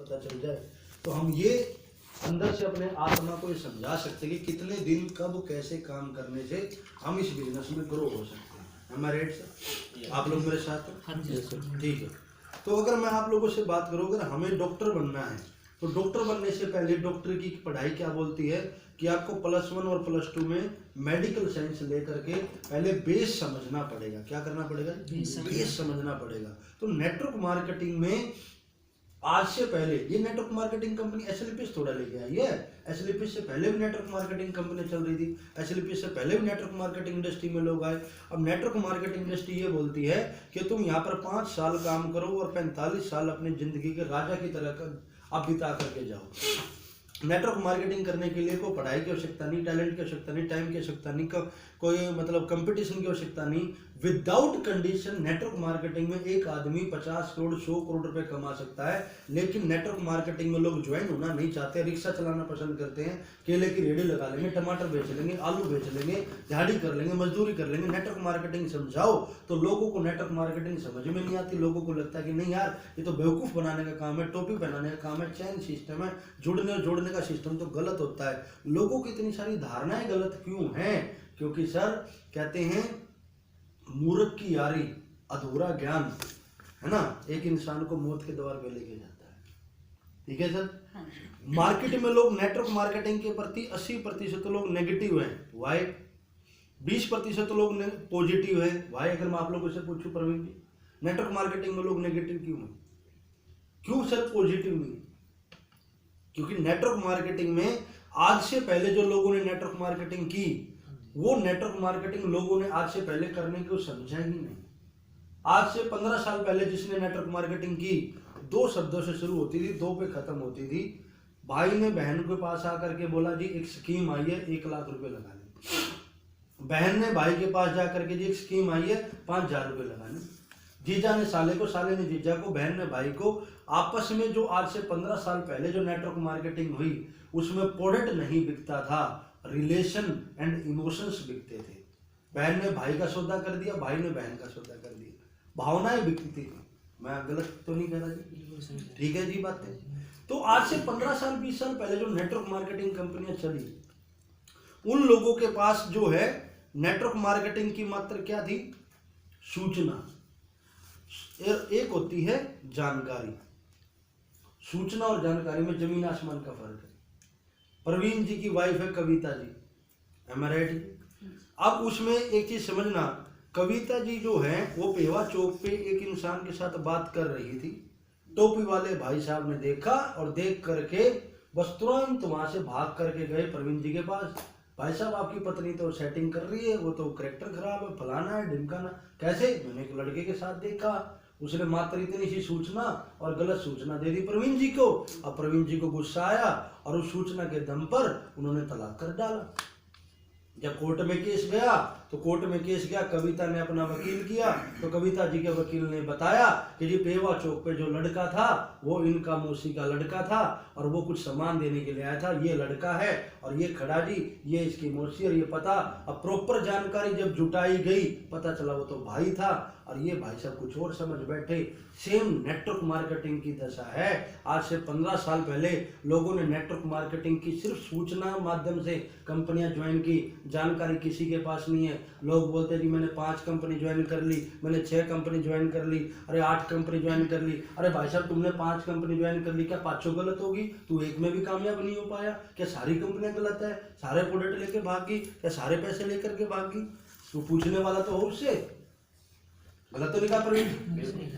पता चल जाए तो हम ये अंदर से अपने आत्मा को ये समझा सकते हैं कि कितने दिन कब कैसे काम करने से हम इस बिजनेस में ग्रो हो सकते हैं। हमारे रेट सर आप लोग मेरे साथ हैं? ठीक है। तो अगर मैं आप लोगों से बात करूँ, अगर हमें डॉक्टर बनना है तो डॉक्टर बनने से पहले डॉक्टर की पढ़ाई क्या बोलती है कि आपको +1 और +2 में मेडिकल साइंस लेकर के पहले बेस समझना पड़ेगा। क्या करना पड़ेगा? बेस समझना पड़ेगा। तो नेटवर्क मार्केटिंग में आज से पहले ये नेटवर्क मार्केटिंग कंपनी एसएलपीएस थोड़ा लेके आई है। एसएलपीएस से पहले भी नेटवर्क मार्केटिंग कंपनी चल रही थी। एसएलपीएस से पहले भी नेटवर्क मार्केटिंग इंडस्ट्री में लोग आए। अब नेटवर्क मार्केटिंग इंडस्ट्री ये बोलती है कि तुम यहाँ पर 5 साल काम करो और 45 साल अपनी जिंदगी के राजा की तरह आप बिता करके जाओ। नेटवर्क मार्केटिंग करने के लिए कोई पढ़ाई की आवश्यकता नहीं, टैलेंट की आवश्यकता नहीं, टाइम की आवश्यकता नहीं, कोई मतलब कंपटीशन की आवश्यकता नहीं। विदाउट कंडीशन नेटवर्क मार्केटिंग में एक आदमी 50 करोड़ 100 करोड़ रुपए कमा सकता है। लेकिन नेटवर्क मार्केटिंग में लोग ज्वाइन होना नहीं चाहते, रिक्शा चलाना पसंद करते हैं, केले की रेडी लगा लेंगे, टमाटर बेच लेंगे, आलू बेच लेंगे, दिहाड़ी कर लेंगे, मजदूरी कर लेंगे। नेटवर्क मार्केटिंग समझाओ तो लोगों को नेटवर्क मार्केटिंग समझ में नहीं आती। लोगों को लगता है कि नहीं यार ये तो बेवकूफ़ बनाने का काम है, टोपी पहनाने का काम है, चैन सिस्टम है, जुड़ने और जोड़ने का सिस्टम तो गलत होता है। लोगों की इतनी सारी धारणाएं गलत क्यों हैं? क्योंकि सर कहते हैं मूर्ख की यारी अधूरा ज्ञान, है ना, एक इंसान को मौत के द्वार पे लेके जाता है। ठीक है सर? मार्केट में लोग नेटवर्क मार्केटिंग के प्रति 80% लोग नेगेटिव हैं। वाई? 20% लोग पॉजिटिव है। वाई? अगर मैं आप लोगों से पूछूं प्रवीण जी, नेटवर्क मार्केटिंग में लोग नेगेटिव क्यों हैं? क्यों सर पॉजिटिव नहीं? क्योंकि नेटवर्क मार्केटिंग में आज से पहले जो लोगों ने नेटवर्क मार्केटिंग की, वो नेटवर्क मार्केटिंग लोगों ने आज से पहले करने को समझा ही नहीं। आज से 15 साल पहले जिसने नेटवर्क मार्केटिंग की, 2 शब्दों से शुरू होती थी, 2 पे खत्म होती थी। भाई ने बहन के पास आकर के बोला जी एक स्कीम आई है, 1 लाख रुपए लगा लें। बहन ने भाई के पास जाकर के जी एक स्कीम आई है, 5,000 रुपए लगा लें। जीजा ने साले को, साले ने जीजा को, बहन ने भाई को। आपस में जो आज से 15 साल पहले जो नेटवर्क मार्केटिंग हुई उसमें प्रोडक्ट नहीं बिकता था, रिलेशन एंड इमोशंस बिकते थे। बहन ने भाई का सौदा कर दिया, भाई ने बहन का सौदा कर दिया, भावनाएं बिकती थी। मैं गलत तो नहीं कह रहा जी? ठीक है जी बात है। तो आज से 15 साल 20 साल पहले जो नेटवर्क मार्केटिंग कंपनियां चली, उन लोगों के पास जो है नेटवर्क मार्केटिंग की मात्र क्या थी? सूचना। एक होती है जानकारी। सूचना और जानकारी में जमीन आसमान का फर्क है। प्रवीण जी की वाइफ है कविता जी, एम आई राइट जी? अब उसमें एक चीज समझना, कविता जी जो है वो पेवा चौक पे एक इंसान के साथ बात कर रही थी। टोपी वाले भाई साहब ने देखा और देख करके बस तुरंत वहां से भाग करके गए प्रवीण जी के पास। भाई साहब आपकी पत्नी तो सेटिंग कर रही है, वो तो कैरेक्टर खराब है, फलाना है, ढिमकाना। कैसे? मैंने एक लड़के के साथ देखा, उसने मात्र इतनी सी सूचना और गलत सूचना दे दी प्रवीण जी को। अब प्रवीण जी को गुस्सा आया और उस सूचना के दम पर उन्होंने तलाक कर डाला। जब कोर्ट में केस गया तो कोर्ट में केस गया, कविता ने अपना वकील किया तो कविता जी के वकील ने बताया कि जी पेवा चौक पे जो लड़का था वो इनका मौसी का लड़का था और वो कुछ सामान देने के लिए आया था। ये लड़का है और ये खड़ा जी, ये इसकी मौसी और ये पता। अब प्रॉपर जानकारी जब जुटाई गई पता चला वो तो भाई था और ये भाई साहब कुछ और समझ बैठे। सेम नेटवर्क मार्केटिंग की दशा है। आज से 15 साल पहले लोगों ने नेटवर्क मार्केटिंग की सिर्फ सूचना माध्यम से कंपनियां ज्वाइन की, जानकारी किसी के पास नहीं है। लोग बोलते जी मैंने 5 कंपनी ज्वाइन कर ली, मैंने 6 कंपनी ज्वाइन कर ली, अरे 8 कंपनी ज्वाइन कर ली। अरे भाई साहब तुमने 5 कंपनी ज्वाइन कर ली, क्या 5 गलत होगी? तू एक में भी कामयाब नहीं हो पाया? क्या सारी कंपनियां गलत है? सारे प्रोडक्ट लेके भागी? क्या सारे पैसे लेकर के भागी? तो पूछने वाला तो हो उससे, गलत तो नहीं कहा प्रवीण?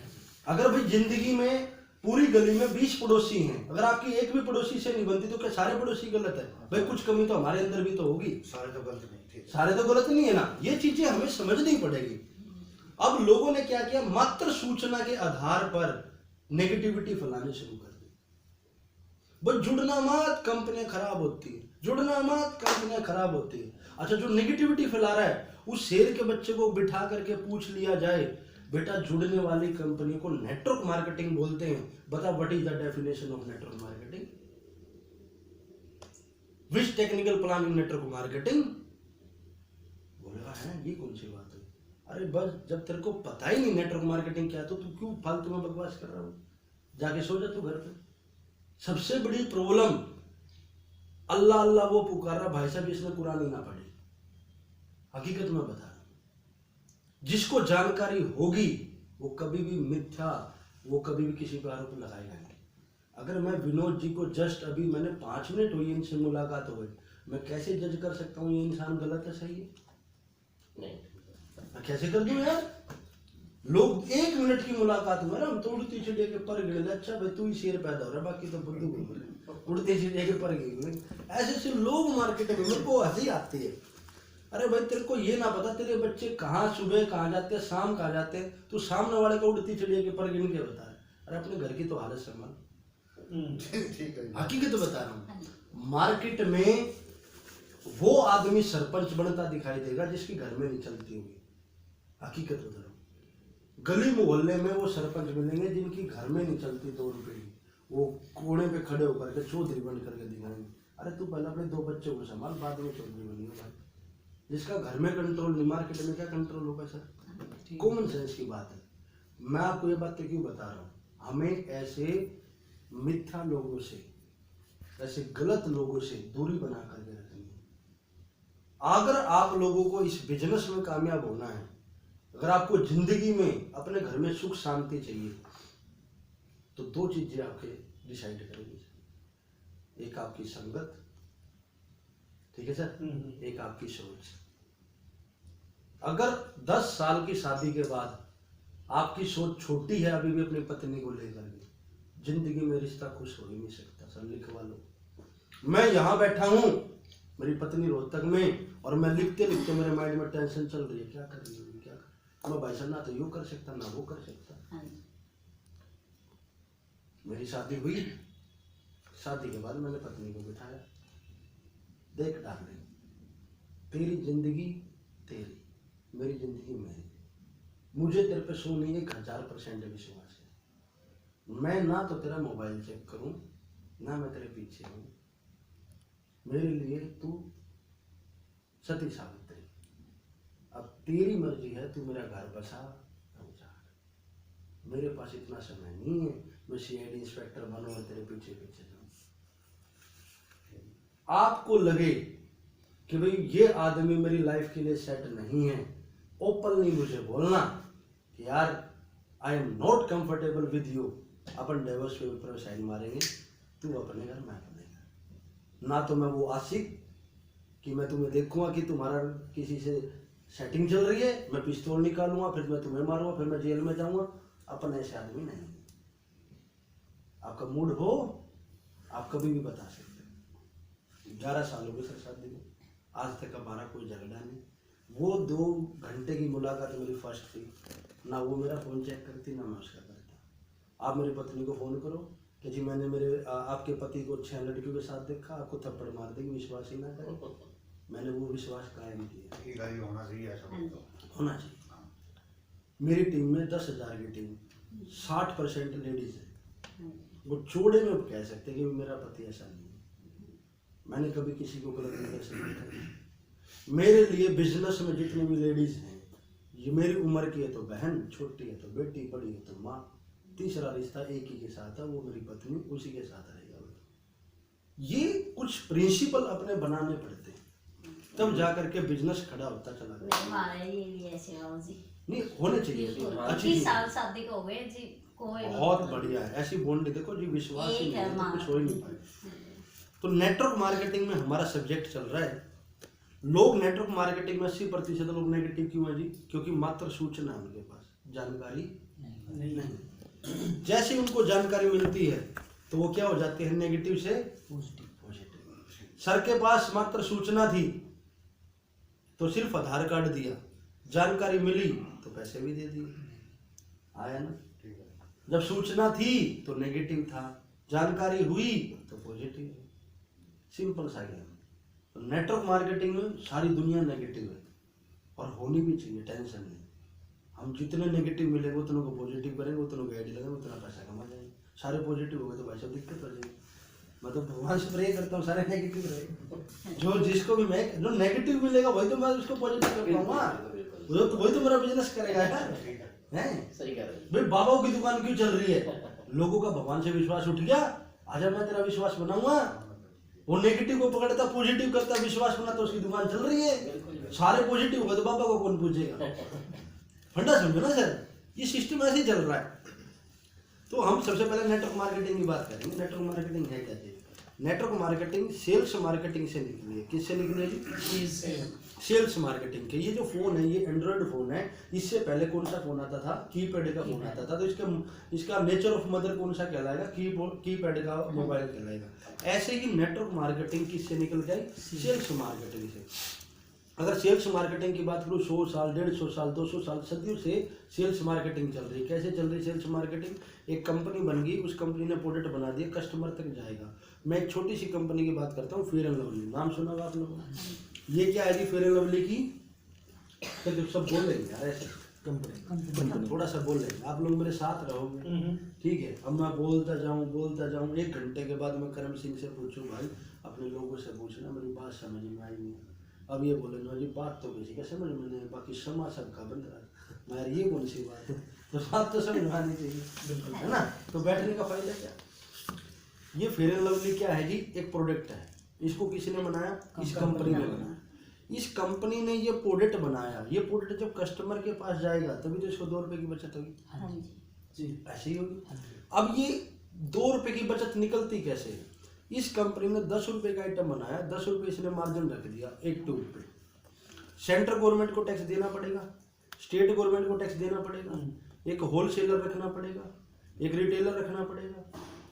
अगर भाई जिंदगी में पूरी गली में 20 पड़ोसी हैं, अगर आपकी एक भी पड़ोसी से नहीं बनती तो क्या सारे पड़ोसी गलत है? भाई कुछ कमी तो हमारे अंदर भी तो होगी। सारे तो गलत नहीं थे, सारे तो गलत नहीं है ना। ये चीजें हमें समझनी पड़ेगी। अब लोगों ने क्या किया, मात्र सूचना के आधार पर नेगेटिविटी फैलाने शुरू कर दी। भाई जुड़ना मत, कंपनियां खराब होती है, जुड़ना मत, कंपनियां खराब होती है। अच्छा जो नेगेटिविटी फैला रहा है उस शेर के बच्चे को बिठा करके पूछ लिया जाए, बेटा जुड़ने वाली कंपनी को नेटवर्क मार्केटिंग बोलते हैं, बता what is the definition of network marketing? Which technical plan in network marketing? बोलेगा है ये कौन सी बात है? अरे बस जब तेरे को पता ही नहीं नेटवर्क मार्केटिंग क्या तो तू क्यों फालतू में बकवास कर रहा हो? जाके सो जा तू घर पे। सबसे बड़ी प्रॉब्लम, अल्लाह अल्लाह वो पुकारा भाई साहब इसने कुरान ही ना पढ़ी। हकीकत में बता रहा हूं, जिसको जानकारी होगी वो कभी भी मिथ्या, वो कभी भी किसी पर आरोप लगाएगा नहीं। अगर मैं विनोद जी को जस्ट अभी मैंने 5 मिनट हुई इनसे मुलाकात हो गई, मैं कैसे जज कर सकता हूँ ये इंसान गलत है सही है? नहीं, मैं कैसे कर दूं यार? लोग 1 मिनट की मुलाकात में हम तो उड़ती चिड़िया के पर गिर, अच्छा भाई तू ही शेर पैदा हो रहा है, बाकी तो बुद्धू घूम रहे, उड़ती चिड़िया के पर गिर। ऐसे ऐसे लोग मार्केट में, मेरे को हंसी आती है। अरे भाई तेरे को ये ना पता तेरे बच्चे कहाँ सुबह कहाँ जाते हैं, शाम कहाँ जाते हैं, तू सामने वाले को उड़ती चिड़िया के पर गिन के बता रहा है। अरे अपने घर की तो हालत संभाल। हकीकत बता रहा हूँ, मार्केट में वो आदमी सरपंच बनता दिखाई देगा जिसकी घर में नहीं चलती होगी। हकीकत बता रहा हूँ, गली मोहल्ले में वो सरपंच मिलेंगे जिनकी घर में नहीं चलती 2 रुपए की, वो कोने पे खड़े होकर के चौधरी बन करके दिखाएंगे। अरे तू पहले अपने 2 बच्चों को संभाल, बाद में चौधरी बनियो भाई। जिसका घर में कंट्रोल नहीं, मार्केट में क्या कंट्रोल होगा सर? कॉमन सेंस की बात है। मैं आपको ये बात क्यों बता रहा हूँ, हमें ऐसे मिथ्या लोगों से, ऐसे गलत लोगों से दूरी बना करके रखनी है। अगर आप लोगों को इस बिजनेस में कामयाब होना है, अगर आपको जिंदगी में अपने घर में सुख शांति चाहिए, तो 2 चीजें आपके डिसाइड करेंगी। एक आपकी संगत, ठीक है सर, एक आपकी सोच। अगर 10 साल की शादी के बाद आपकी सोच छोटी है अभी भी अपनी पत्नी को लेकर के, जिंदगी में रिश्ता खुश हो ही नहीं सकता सर। लिखवा लो, मैं यहाँ बैठा हूँ, मेरी पत्नी रोहतक में, और मैं लिखते लिखते मेरे माइंड में टेंशन चल रही है, क्या कर रही होगी, क्या कर। मैं भाई साहब ना तो यूँ कर सकता ना वो कर सकता। मेरी शादी हुई, शादी के बाद मैंने पत्नी को बिठाया, देख डार्लिंग, तेरी जिंदगी तेरी, मेरी जिंदगी मेरी, मुझे तेरे पे 100 नहीं 1000% विश्वास है। मैं ना तो तेरा मोबाइल चेक करूं, ना मैं तेरे पीछे हूं, मेरे लिए तू सती सावित्री। अब तेरी मर्जी है, तू मेरा घर बसा जा, मेरे पास इतना समय नहीं है मैं CID इंस्पेक्टर बनूं और तेरे पीछे पीछे जाऊं। आपको लगे कि भाई ये आदमी मेरी लाइफ के लिए सेट नहीं है, ओपनली मुझे बोलना कि यार I am not comfortable with you, upon divorce paper पे साइन मारेंगे, तू अपने घर मैं अपने घर। ना तो मैं वो आशिक कि मैं तुम्हें देखूंगा कि तुम्हारा किसी से सेटिंग चल रही है, मैं पिस्तौल निकालूंगा फिर मैं तुम्हें मारूंगा फिर मैं जेल में जाऊंगा। अपन ऐसे आदमी नहीं। आपका मूड हो आप कभी भी बता सकते हैं। 11 साल हो गए सर शादी में, आज तक हमारा कोई झगड़ा नहीं। वो 2 घंटे की मुलाकात मेरी फर्स्ट थी, ना वो मेरा फ़ोन चेक करती ना मैं उसका करता। आप मेरी पत्नी को फ़ोन करो कि जी मैंने मेरे आपके पति को 6 लड़कियों के साथ देखा, आपको थप्पड़ मार देगी, विश्वास ही ना करें। मैंने वो विश्वास कायम किया। होना चाहिए। मेरी टीम में 10,000 की टीम, 60% लेडीज है। वो चौड़े में कह सकते कि मेरा पति ऐसा नहीं है। मैंने कभी किसी को गलत नजर से नहीं देखा। मेरे लिए बिजनेस में जितनी भी लेडीज हैं, ये मेरी उम्र की है तो बहन, छोटी है तो बेटी, बड़ी है तो माँ, तीसरा रिश्ता एक ही के साथ है, वो मेरी पत्नी, उसी के साथ रहेगा। ये कुछ प्रिंसिपल अपने बनाने पड़ते हैं, तब जाकर के बिजनेस खड़ा होता चला जाता। नहीं होने चाहिए, अच्छी शादी को हो गए जी, कोई बहुत बढ़िया है ऐसी बॉन्ड। देखो जी विश्वास ही नहीं तो कुछ हो ही नहीं पाए। तो नेटवर्क मार्केटिंग में हमारा सब्जेक्ट चल रहा है। लोग नेटवर्क मार्केटिंग में 80% लोग नेगेटिव क्यों है जी? क्योंकि मात्र सूचना है उनके पास, जानकारी नहीं। जैसे उनको जानकारी मिलती है तो वो क्या हो जाते हैं, नेगेटिव से पॉजिटिव। सर के पास मात्र सूचना थी तो सिर्फ आधार कार्ड दिया, जानकारी मिली तो पैसे भी दे दिए, आया ना। जब सूचना थी तो नेगेटिव था, जानकारी हुई तो पॉजिटिव। सिंपल सा गेम। तो नेटवर्क मार्केटिंग में सारी दुनिया नेगेटिव है और होनी भी चाहिए, टेंशन नहीं। हम जितने नेगेटिव मिलेंगे उतनों को पॉजिटिव करेंगे, उतनों को आइडिया लगेंगे, उतना पैसा कमा जाएंगे। सारे पॉजिटिव हो गए तो भाई सब दिक्कत हो जाएगी। मैं तो भगवान से प्रे करता हूँ सारे नेगेटिव रहे। जो जिसको भी मैं जो नेगेटिव मिलेगा वही तो मैं उसको पॉजिटिव कर पाऊंगा, वही तो मेरा बिजनेस करेगा यार। हैं सही कह रहे हैं भाई। बाबाओं की दुकान क्यों चल रही है? लोगों का भगवान से विश्वास उठ गया, आजा मैं तेरा विश्वास बनाऊंगा। वो नेगेटिव को पकड़ता पॉजिटिव करता विश्वास बना तो उसकी दुकान चल रही है। सारे पॉजिटिव होगा तो बाबा को कौन पूछेगा? फंडा समझो ना सर, ये सिस्टम ऐसे ही चल रहा है। तो हम सबसे पहले नेटवर्क मार्केटिंग की बात करेंगे। नेटवर्क मार्केटिंग है क्या चीज? नेटवर्क मार्केटिंग सेल्स मार्केटिंग से निकली है। किससे निकली है जी? सेल्स मार्केटिंग के। ये जो फोन है ये एंड्रॉयड फोन है। इससे पहले कौन सा फोन आता था? कीपैड का फोन आता था। तो इसका नेचर ऑफ मदर कौन सा कहलाएगा? कीपैड का मोबाइल कहलाएगा। ऐसे ही नेटवर्क मार्केटिंग किससे निकल गई? सेल्स मार्केटिंग से। अगर सेल्स मार्केटिंग की बात करूँ 100 साल 150 साल 200 साल सदियों से सेल्स मार्केटिंग चल रही है। कैसे चल रही है सेल्स मार्केटिंग? एक कंपनी बन गई, उस कंपनी ने प्रोडक्ट बना दिया, कस्टमर तक जाएगा। मैं एक छोटी सी कंपनी की बात करता हूँ, फेयर एंड लवली। नाम सुना होगा आप लोगों ने? ये क्या है जी फेयर एंड लवली की? तो सब बोल लेंगे यार ऐसे कंपनी थोड़ा सा बोल लेंगे। आप लोग मेरे साथ रहोगे, ठीक है? अब मैं बोलता जाऊँ 1 घंटे के बाद मैं करम सिंह से पूछूं भाई अपने लोगों से पूछना मेरी बात समझ में आई नहीं। अब ये बोले ना जी बात तो किसी का समझ में नहीं, बाकी समा सबका बंद रहा। मैं ये कौन सी बात है? तो बात तो समझ में आनी चाहिए, है ना? तो बैठने का फायदा क्या? ये फेयर एंड लवली क्या है जी? एक प्रोडक्ट है। इसको किसने बनाया? इस कंपनी ने बनाया। इस कंपनी ने ये प्रोडक्ट बनाया। ये प्रोडक्ट जब कस्टमर के पास जाएगा तभी तो इसको 2 रुपए की बचत होगी जी, ऐसे ही होगी। अब ये 2 रुपए की बचत निकलती कैसे? इस कंपनी ने 10 रुपए का आइटम बनाया, 10 रुपए इसने मार्जिन रख दिया एक ट्यूब पे। सेंट्रल गवर्नमेंट को टैक्स देना पड़ेगा, स्टेट गवर्नमेंट को टैक्स देना पड़ेगा, एक होलसेलर रखना पड़ेगा, एक रिटेलर रखना पड़ेगा,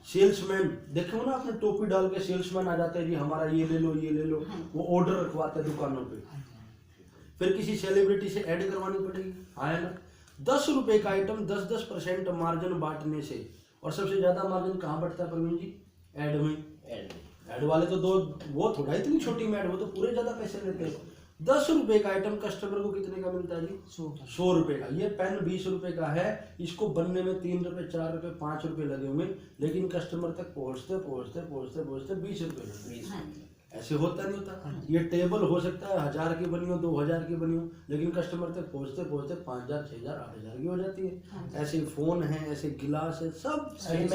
सेल्समैन। देखो ना आपने टोपी डाल के सेल्समैन आ जाते हैं जी हमारा ये ले लो, वो ऑर्डर रखवाते हैं दुकानों पे। फिर किसी सेलिब्रिटी से ऐड करवानी पड़ेगी, है ना? 10 रुपए का आइटम 10% मार्जिन बांटने से। और सबसे ज्यादा मार्जिन कहाँ बढ़ता है प्रवीण जी? ऐड में। ऐड वाले तो वो थोड़ा इतनी छोटी में ऐड, वो तो पूरे ज्यादा पैसे लेते हैं। 10 रुपए का आइटम कस्टमर को कितने का मिलता है जी? 100 रुपए का। ये पेन 20 रुपए का है, इसको बनने में 3 रुपए 4 रुपए 5 रुपए लगे हुए, लेकिन कस्टमर तक पहुंचते 20 रुपए लगे। ऐसे होता नहीं होता? ये टेबल हो सकता है 1000 की बनी हो, 2000 की बनी हो, लेकिन कस्टमर तक पहुंचते 5000 6000 8000 की हो जाती है। ऐसे फोन है, ऐसे गिलास है, सब सेम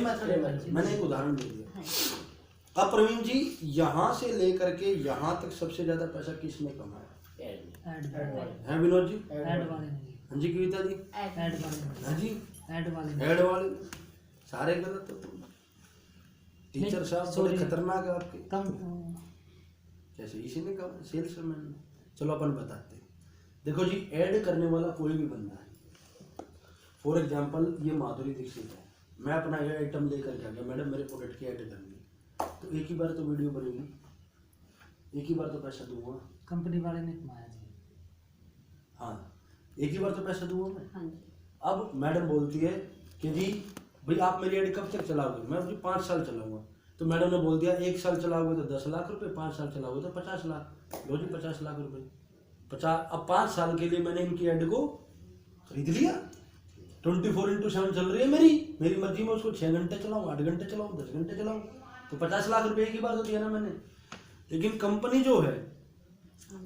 मेथड है। मैंने एक उदाहरण दे दिया। अब प्रवीण जी यहाँ से लेकर के यहाँ तक सबसे ज्यादा पैसा किसने कमाया? है विनोद जी? हाँ जी कविता जी? हाँ जी ऐड वाले। सारे गलत हो। टीचर साहब बड़े खतरनाक है आपके। जैसे इसी ने कहा सेल्समैन। चलो अपन बताते हैं। देखो जी ऐड करने वाला कोई भी बंदा है। फॉर एग्जांपल ये माधुरी दीक्षित है, मैं अपना ये आइटम लेकर के आ गया, मैडम मेरे प्रोडक्ट की ऐड करनी, तो एक ही बार तो वीडियो बनेगी, एक ही बार तो पैसा दूंगा। कंपनी वाले ने कमाया जी। हाँ एक ही बार तो पैसा दूंगा मैं। अब मैडम बोलती है कि जी भाई आप मेरी ऐड कब तक चलाओगे? मैं बोली 5 साल चलाऊंगा। तो मैडम ने बोल दिया 1 साल चलाओगे तो 10 लाख रुपए, 5 साल चलाओगे तो 50 लाख। लो जी 50 लाख रुपए। 50 अब 5 साल के लिए मैंने इनकी ऐड को खरीद लिया। 24/7 चल रही है मेरी मर्जी में। उसको 6 घंटे चलाऊँ, 8 घंटे चलाऊँ, 10 घंटे चलाऊँ, तो 50 लाख रुपए एक ही बार तो दिया ना मैंने। लेकिन कंपनी जो है,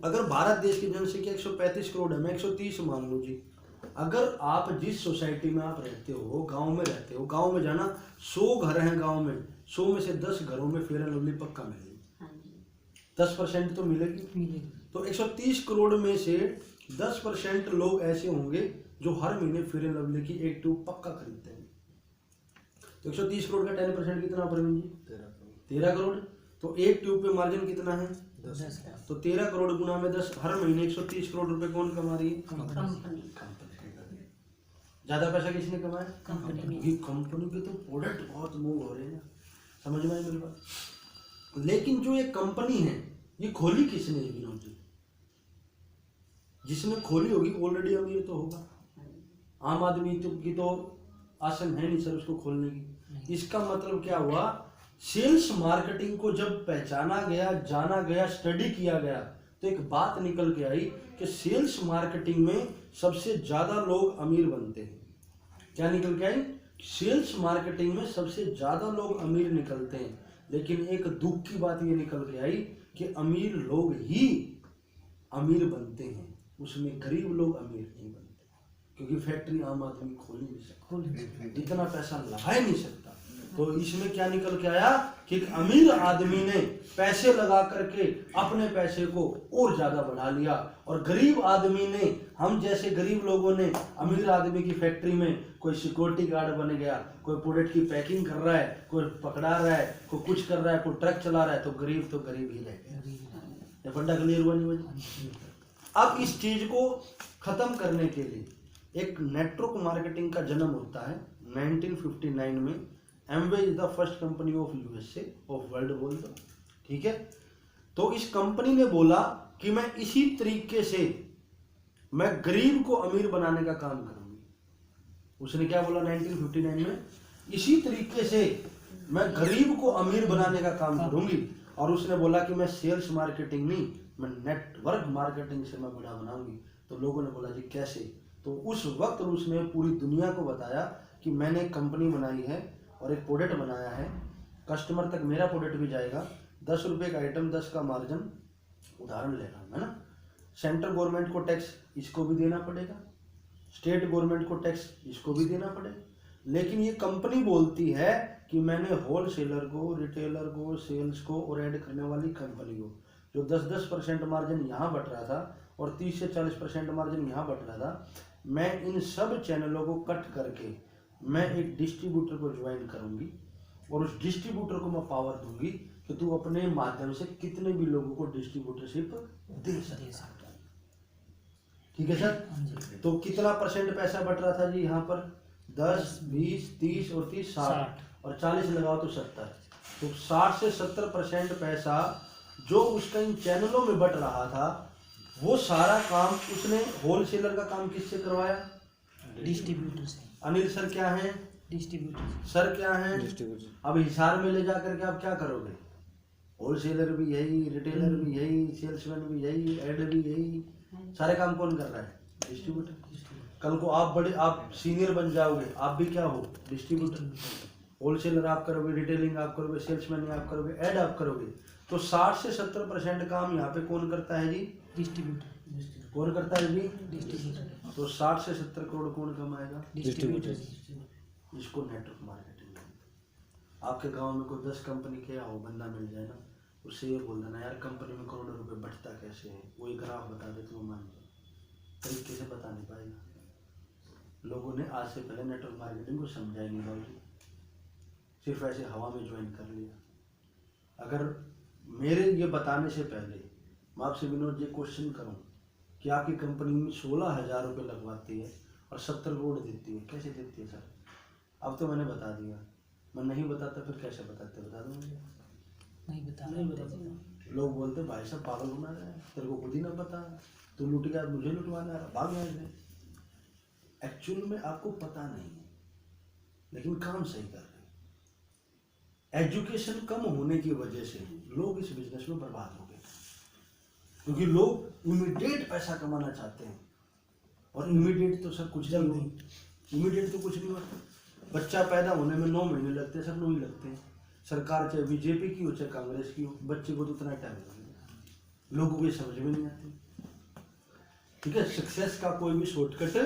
अगर भारत देश की जनसंख्या 135 करोड़ है, मैं 130 मान लूँ जी। अगर आप जिस सोसाइटी में आप रहते हो, गांव में रहते हो, गांव में जाना 100 घर हैं गांव में, 100 में से 10 घरों में फेयर एंड लवली पक्का मिलेगी। 10% तो मिलेगी। तो 130 करोड़ में से 10% लोग ऐसे होंगे जो हर महीने फेयर एंड लवली की एक ट्यूब पक्का खरीदते हैं। तो 130 करोड़ का 10% कितना प्रवीण जी? 13 करोड़। तो एक ट्यूब पे मार्जिन कितना है? 10। तो 13 करोड़ गुना में 10, हर महीने 130 करोड़ रुपए कौन कमा रही है? कंपनी। ज्यादा पैसा किसने कमाया? कंपनी। कंपनी के तो प्रोडक्ट बहुत मूव हो रहे हैं ना, समझ में आई मेरी बात? लेकिन जो ये कंपनी है ये खोली किसने? विनोद जी। जिसने खोली होगी ऑलरेडी अमीर तो होगा। आम आदमी की तो आसन है नहीं सर उसको खोलने की। इसका मतलब क्या हुआ? सेल्स मार्केटिंग को जब पहचाना गया, जाना गया, स्टडी किया गया, तो एक बात निकल के आई कि सेल्स मार्केटिंग में सबसे ज्यादा लोग अमीर बनते हैं। क्या निकल के आई? सेल्स मार्केटिंग में सबसे ज्यादा लोग अमीर निकलते हैं। लेकिन एक दुख की बात ये निकल के आई कि अमीर लोग ही अमीर बनते हैं, उसमें गरीब लोग अमीर नहीं बनते, क्योंकि फैक्ट्री आम आदमी खोल नहीं सकता, इतना पैसा लगा नहीं सकता। तो इसमें क्या निकल के आया कि एक अमीर आदमी ने पैसे लगा करके अपने पैसे को और ज्यादा बढ़ा लिया, और गरीब आदमी ने, हम जैसे गरीब लोगों ने अमीर आदमी की फैक्ट्री में कोई सिक्योरिटी गार्ड बन गया, कोई प्रोडक्ट की पैकिंग कर रहा है, कोई पकड़ा रहा है, कोई कुछ कर रहा है, कोई ट्रक चला रहा है, तो गरीब ही रह गया। ये फंडा क्लियर हुआ नहीं हुआ? अब इस चीज को खत्म करने के लिए एक नेटवर्क मार्केटिंग का जन्म होता है 1959 में। Amway is the first company of USA of world बोल दो, ठीक है। तो इस कंपनी ने बोला कि मैं इसी तरीके से मैं गरीब को अमीर बनाने का काम करूंगी। उसने क्या बोला 1959 में? इसी तरीके से मैं गरीब को अमीर बनाने का काम करूंगी। और उसने बोला कि मैं सेल्स मार्केटिंग नहीं, मैं नेटवर्क मार्केटिंग से मैं बड़ा बनाऊंगी। तो लोगों ने बोला जी कैसे? तो उस वक्त उसने पूरी दुनिया को बताया कि मैंने एक कंपनी बनाई है और एक प्रोडक्ट बनाया है, कस्टमर तक मेरा प्रोडक्ट भी जाएगा, 10 रुपये का आइटम, 10 का मार्जिन, उदाहरण ले रहा हूँ, है ना। सेंट्रल गवर्नमेंट को टैक्स इसको भी देना पड़ेगा, स्टेट गवर्नमेंट को टैक्स इसको भी देना पड़ेगा, लेकिन ये कंपनी बोलती है कि मैंने होलसेलर को, रिटेलर को, सेल्स को और ऐड करने वाली कंपनी को, जो 10-10% मार्जिन यहाँ बट रहा था और 30 से 40% मार्जिन यहाँ बट रहा था, मैं इन सब चैनलों को कट करके मैं एक डिस्ट्रीब्यूटर को ज्वाइन करूंगी और उस डिस्ट्रीब्यूटर को मैं पावर दूंगी कि तू अपने माध्यम से कितने भी लोगों को डिस्ट्रीब्यूटरशिप दे सकता है। ठीक है सर। तो कितना परसेंट पैसा बट रहा था जी यहाँ पर? 10, 20, 30 और 30 60 और 40 लगाओ तो 70। तो 60 से 70% पैसा जो उसका इन चैनलों में बट रहा था, वो सारा काम उसने होलसेलर का काम किससे करवाया? डिस्ट्रीब्यूटर से। अनिल सर क्या है? डिस्ट्रीब्यूटर। सर क्या है? अब हिसार में ले जाकर के आप क्या करोगे? होलसेलर भी यही, रिटेलर भी यही, सेल्समैन भी यही, एड भी यही, सारे काम कौन कर रहा है? डिस्ट्रीब्यूटर। कल को आप बड़े, आप सीनियर बन जाओगे, आप भी क्या हो? डिस्ट्रीब्यूटर। होलसेलर आप करोगे, रिटेलिंग आप करोगे, सेल्समैन आप करोगे, एड आप करोगे। तो 60 से 70% काम यहाँ पे कौन करता है जी? डिस्ट्रीब्यूटर। कौन करता है जी? डिस्ट्रीब्यूटर। तो 60 से 70 करोड़ कौन कमाएगा? डिस्ट्रीब्यूटर। इसको नेटवर्क मार्केटिंग। आपके गांव में कोई 10 कंपनी के हो बंदा मिल जाए ना, उससे ये बोल देना यार कंपनी में करोड़ों रुपए बचता कैसे है, वो एक ग्राफ बता दे तो वो मान जाए, तरीके से बता नहीं पाएगा। लोगों ने आज से पहले नेटवर्क मार्केटिंग को समझा ही नहीं बाबू, सिर्फ ऐसे हवा में ज्वाइन कर लिया। अगर मेरे ये बताने से पहले मैं आपसे विनोद जी क्वेश्चन करूं कि आपकी कंपनी में 16,000 रुपये लगवाती है और 70 करोड़ देती है, कैसे देती है सर? अब तो मैंने बता दिया, मैं नहीं बताता फिर कैसे बताते? बता दूँ मुझे? नहीं बता। लोग बोलते भाई साहब पागल बना रहे हैं, तेरे को खुद ही ना पता, तू लुट गया, मुझे लुटवाना है, भाग गया। एक्चुअल में आपको पता नहीं है, लेकिन काम सही कर रहे हैं। एजुकेशन कम होने की वजह से लोग इस बिजनेस में बर्बाद हो गए, क्योंकि लोग इमीडिएट पैसा कमाना चाहते हैं, और इमीडिएट तो सर कुछ नहीं, इमीडिएट तो कुछ नहीं होता। बच्चा पैदा होने में 9 महीने लगते हैं सर, 9 ही लगते हैं। सरकार चाहे बीजेपी की हो चाहे कांग्रेस की हो, बच्चे को तो उतना टाइम लगेगा, लोगों को ये समझ में नहीं आती। ठीक है, सक्सेस का कोई भी शॉर्टकट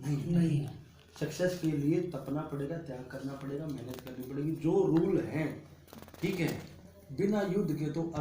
नहीं है। सक्सेस के लिए तपना पड़ेगा, त्याग करना पड़ेगा, मेहनत करनी पड़ेगी। जो रूल हैं, ठीक है, बिना युद्ध के तो